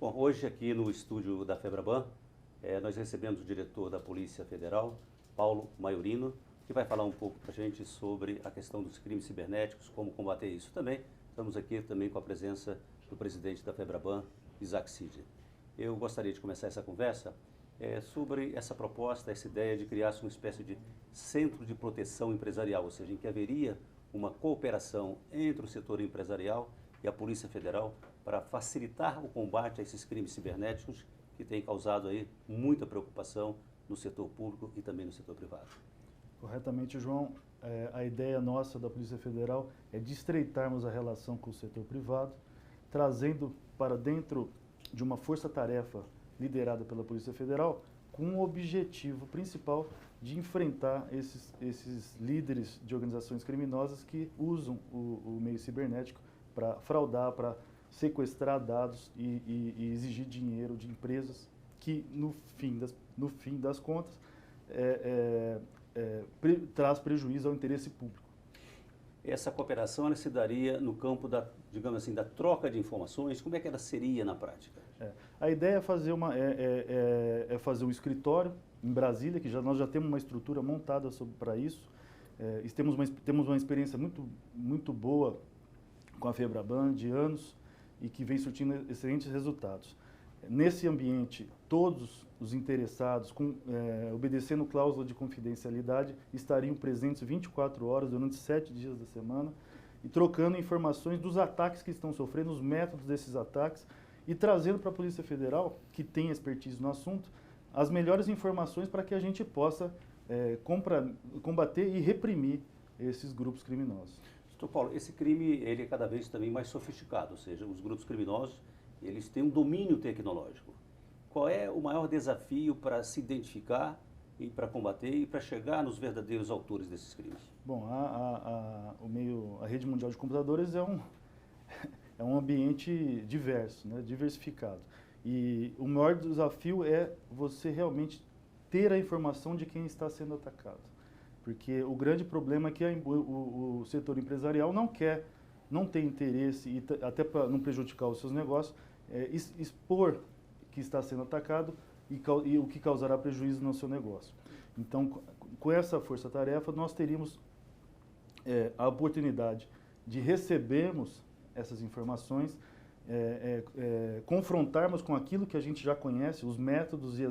Bom, hoje aqui no estúdio da FEBRABAN, nós recebemos o diretor da Polícia Federal, Paulo Maiorino, que vai falar um pouco para a gente sobre a questão dos crimes cibernéticos, como combater isso. Também estamos aqui também com a presença do presidente da FEBRABAN, Isaac Sidney. Eu gostaria de começar essa conversa sobre essa proposta, essa ideia de criar uma espécie de centro de proteção empresarial, ou seja, em que haveria uma cooperação entre o setor empresarial e a Polícia Federal para facilitar o combate a esses crimes cibernéticos que têm causado aí muita preocupação no setor público e também no setor privado. Corretamente, João. A ideia nossa da Polícia Federal é de estreitarmos a relação com o setor privado, trazendo para dentro de uma força-tarefa liderada pela Polícia Federal com o objetivo principal de enfrentar esses líderes de organizações criminosas que usam o meio cibernético para fraudar, para sequestrar dados e exigir dinheiro de empresas que, no fim das contas, traz prejuízo ao interesse público. Essa cooperação ela se daria no campo da, digamos assim, da troca de informações. Como é que ela seria na prática? A ideia é fazer um escritório em Brasília, que nós já temos uma estrutura montada para isso. Temos uma experiência muito boa com a FEBRABAN de anos e que vem surtindo excelentes resultados. Nesse ambiente, todos os interessados, obedecendo cláusula de confidencialidade, estariam presentes 24 horas durante 7 dias da semana e trocando informações dos ataques que estão sofrendo, os métodos desses ataques e trazendo para a Polícia Federal, que tem expertise no assunto, as melhores informações para que a gente possa combater e reprimir esses grupos criminosos. Doutor Paulo, esse crime ele é cada vez também mais sofisticado, ou seja, os grupos criminosos eles têm um domínio tecnológico. Qual é o maior desafio para se identificar e para combater e para chegar nos verdadeiros autores desses crimes? Bom, a rede mundial de computadores é um ambiente diverso, né, diversificado. E o maior desafio é você realmente ter a informação de quem está sendo atacado. Porque o grande problema é que o setor empresarial não tem interesse, e até para não prejudicar os seus negócios, expor que está sendo atacado e o que causará prejuízo no seu negócio. Então, com essa força-tarefa, nós teríamos a oportunidade de recebermos essas informações, confrontarmos com aquilo que a gente já conhece, os métodos e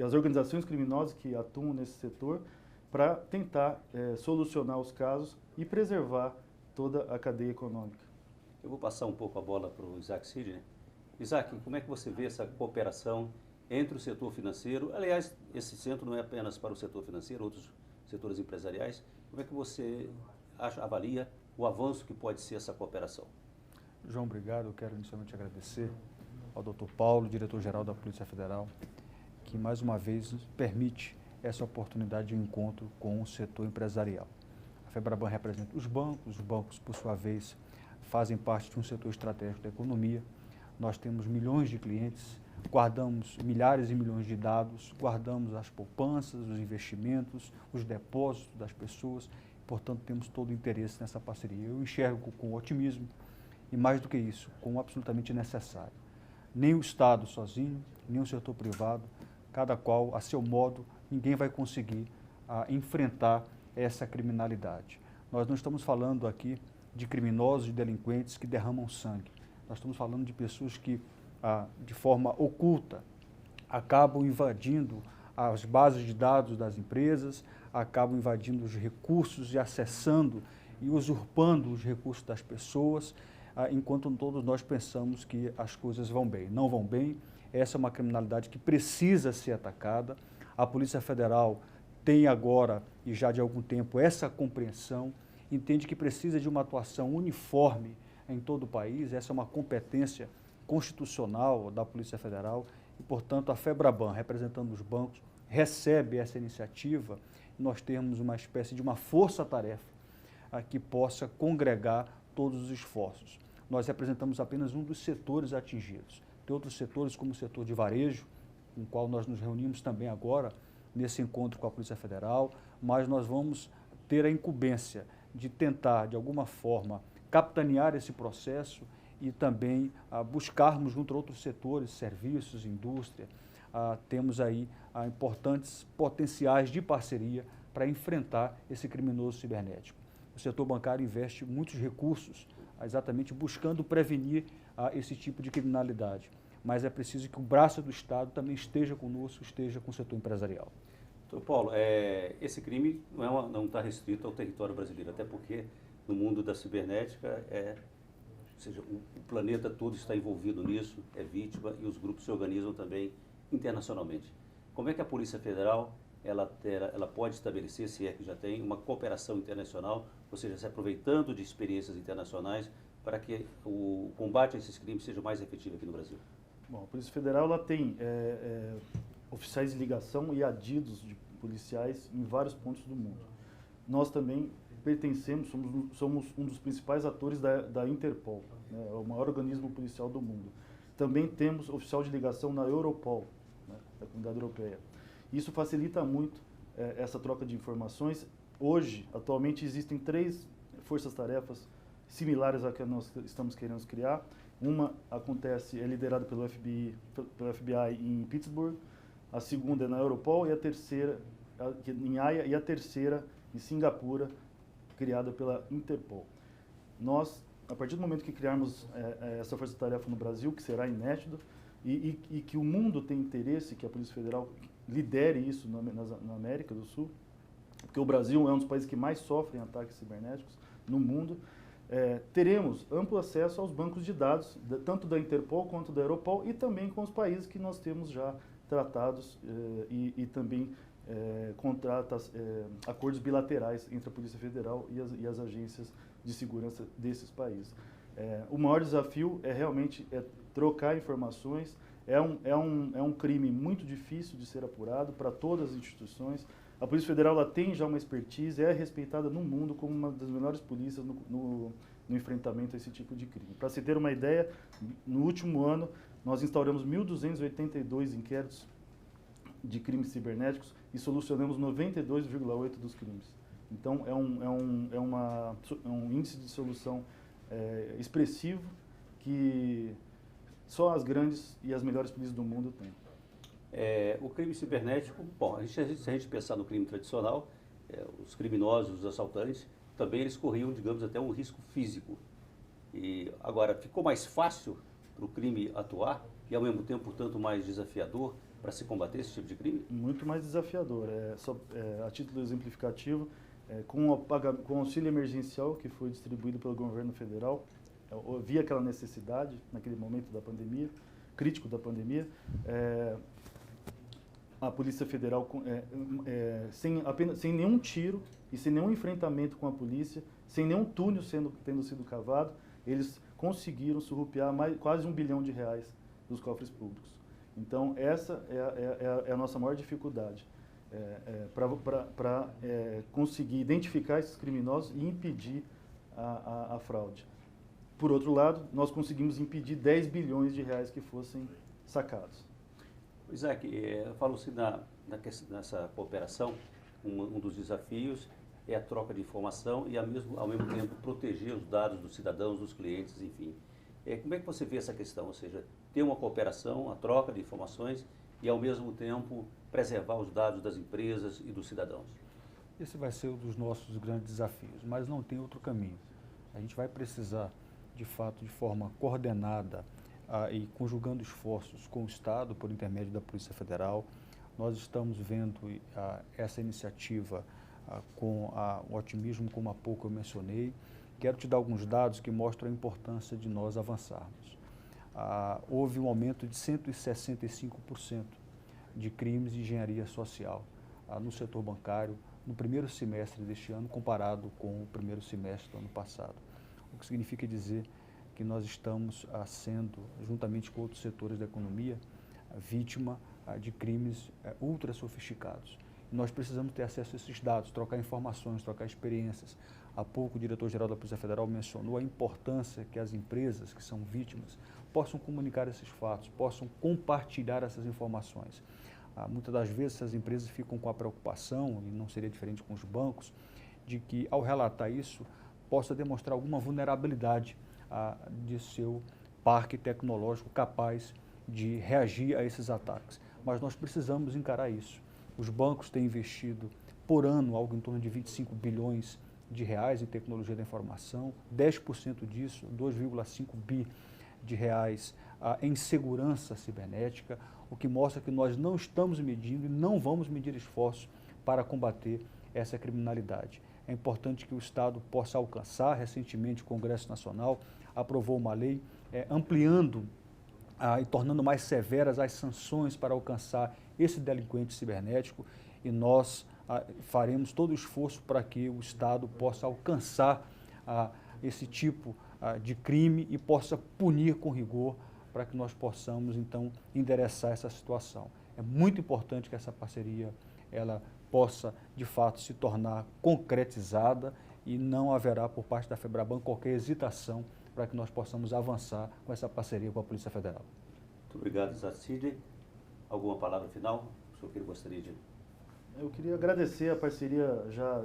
as organizações criminosas que atuam nesse setor, para tentar solucionar os casos e preservar toda a cadeia econômica. Eu vou passar um pouco a bola para o Isaac Sidney. Isaac, como é que você vê essa cooperação entre o setor financeiro? Aliás, esse centro não é apenas para o setor financeiro, outros setores empresariais. Como é que você avalia o avanço que pode ser essa cooperação? João, obrigado. Eu quero inicialmente agradecer ao Dr. Paulo, diretor-geral da Polícia Federal, que mais uma vez nos permite essa oportunidade de encontro com o setor empresarial. A FEBRABAN representa os bancos, por sua vez, fazem parte de um setor estratégico da economia. Nós temos milhões de clientes, guardamos milhares e milhões de dados, guardamos as poupanças, os investimentos, os depósitos das pessoas, portanto, temos todo o interesse nessa parceria. Eu enxergo com otimismo e, mais do que isso, como absolutamente necessário. Nem o Estado sozinho, nem o setor privado, cada qual a seu modo, ninguém vai conseguir enfrentar essa criminalidade. Nós não estamos falando aqui de criminosos e delinquentes que derramam sangue. Nós estamos falando de pessoas que, de forma oculta, acabam invadindo as bases de dados das empresas, acabam invadindo os recursos e acessando e usurpando os recursos das pessoas, enquanto todos nós pensamos que as coisas vão bem. Não vão bem. Essa é uma criminalidade que precisa ser atacada. A Polícia Federal tem agora, e já de algum tempo, essa compreensão, entende que precisa de uma atuação uniforme em todo o país. Essa é uma competência constitucional da Polícia Federal e, portanto, a FEBRABAN, representando os bancos, recebe essa iniciativa e nós temos uma espécie de uma força-tarefa que possa congregar todos os esforços. Nós representamos apenas um dos setores atingidos. Tem outros setores, como o setor de varejo, com o qual nós nos reunimos também agora, nesse encontro com a Polícia Federal, mas nós vamos ter a incumbência de tentar, de alguma forma, capitanear esse processo e também buscarmos junto a outros setores, serviços, indústria, temos aí importantes potenciais de parceria para enfrentar esse criminoso cibernético. O setor bancário investe muitos recursos exatamente buscando prevenir esse tipo de criminalidade, mas é preciso que o braço do Estado também esteja conosco, esteja com o setor empresarial. Então, Paulo, esse crime não está restrito ao território brasileiro, até porque no mundo da cibernética, ou seja, o planeta todo está envolvido nisso, é vítima e os grupos se organizam também internacionalmente. Como é que a Polícia Federal ela pode estabelecer, se é que já tem, uma cooperação internacional, ou seja, se aproveitando de experiências internacionais para que o combate a esses crimes seja mais efetivo aqui no Brasil? Bom, a Polícia Federal ela tem oficiais de ligação e adidos de policiais em vários pontos do mundo. Nós também pertencemos, somos um dos principais atores da Interpol, né, é o maior organismo policial do mundo. Também temos oficial de ligação na Europol, né, da Comunidade Europeia. Isso facilita muito essa troca de informações. Hoje, atualmente, existem 3 forças-tarefas similares à que nós estamos querendo criar. Uma é liderada pelo FBI em Pittsburgh, a segunda é na Europol e a terceira em Haia e a terceira em Singapura, criada pela Interpol. Nós, a partir do momento que criarmos essa força-tarefa no Brasil, que será inédito, e que o mundo tem interesse, que a Polícia Federal lidere isso na América do Sul, porque o Brasil é um dos países que mais sofrem ataques cibernéticos no mundo, teremos amplo acesso aos bancos de dados, tanto da Interpol quanto da Europol, e também com os países que nós temos já tratados e também acordos bilaterais entre a Polícia Federal e as agências de segurança desses países. O maior desafio é realmente trocar informações. É um crime muito difícil de ser apurado para todas as instituições. A Polícia Federal ela tem já uma expertise, é respeitada no mundo como uma das melhores polícias no enfrentamento a esse tipo de crime. Para se ter uma ideia, no último ano nós instauramos 1.282 inquéritos de crimes cibernéticos e solucionamos 92,8% dos crimes. Então é um índice de solução expressivo que só as grandes e as melhores polícias do mundo têm. O crime cibernético, bom, se a gente pensar no crime tradicional, os criminosos, os assaltantes, também eles corriam, digamos, até um risco físico. E agora, ficou mais fácil para o crime atuar e, ao mesmo tempo, portanto, mais desafiador para se combater esse tipo de crime? Muito mais desafiador. A título exemplificativo, com o auxílio emergencial que foi distribuído pelo governo federal, havia aquela necessidade, naquele momento da pandemia, crítico da pandemia, a Polícia Federal, sem nenhum tiro e sem nenhum enfrentamento com a polícia, sem nenhum túnel tendo sido cavado, eles conseguiram surrupiar quase R$1 bilhão dos cofres públicos. Então, essa é a nossa maior dificuldade, para conseguir identificar esses criminosos e impedir a fraude. Por outro lado, nós conseguimos impedir R$10 bilhões que fossem sacados. Isaac, falou-se nessa cooperação, um dos desafios é a troca de informação e, ao mesmo tempo, proteger os dados dos cidadãos, dos clientes, enfim. Como é que você vê essa questão? Ou seja, ter uma cooperação, a troca de informações e, ao mesmo tempo, preservar os dados das empresas e dos cidadãos? Esse vai ser um dos nossos grandes desafios, mas não tem outro caminho. A gente vai precisar, de fato, de forma coordenada e conjugando esforços com o Estado, por intermédio da Polícia Federal. Nós estamos vendo essa iniciativa com o otimismo, como há pouco eu mencionei. Quero te dar alguns dados que mostram a importância de nós avançarmos. Houve um aumento de 165% de crimes de engenharia social no setor bancário no primeiro semestre deste ano, comparado com o primeiro semestre do ano passado. O que significa dizer que nós estamos sendo, juntamente com outros setores da economia, vítima de crimes ultra sofisticados. Nós precisamos ter acesso a esses dados, trocar informações, trocar experiências. Há pouco o diretor-geral da Polícia Federal mencionou a importância que as empresas que são vítimas possam comunicar esses fatos, possam compartilhar essas informações. Muitas das vezes essas empresas ficam com a preocupação, e não seria diferente com os bancos, de que ao relatar isso possa demonstrar alguma vulnerabilidade de seu parque tecnológico capaz de reagir a esses ataques. Mas nós precisamos encarar isso. Os bancos têm investido por ano algo em torno de 25 bilhões de reais em tecnologia da informação, 10% disso, 2,5 bi de reais em segurança cibernética, o que mostra que nós não estamos medindo e não vamos medir esforços para combater essa criminalidade. É importante que o Estado possa alcançar. Recentemente, o Congresso Nacional aprovou uma lei ampliando e tornando mais severas as sanções para alcançar esse delinquente cibernético, e nós faremos todo o esforço para que o Estado possa alcançar esse tipo de crime e possa punir com rigor para que nós possamos, então, endereçar essa situação. É muito importante que essa parceria ela possa, de fato, se tornar concretizada e não haverá, por parte da FEBRABAN, qualquer hesitação para que nós possamos avançar com essa parceria com a Polícia Federal. Muito obrigado, Zacide. Alguma palavra final? O senhor gostaria de... Eu queria agradecer a parceria já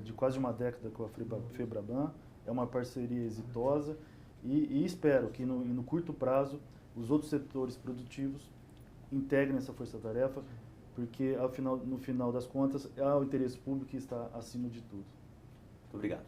de quase uma década com a FEBRABAN. É uma parceria exitosa e espero que no curto prazo os outros setores produtivos integrem essa força-tarefa, porque no final das contas é o interesse público que está acima de tudo. Muito obrigado.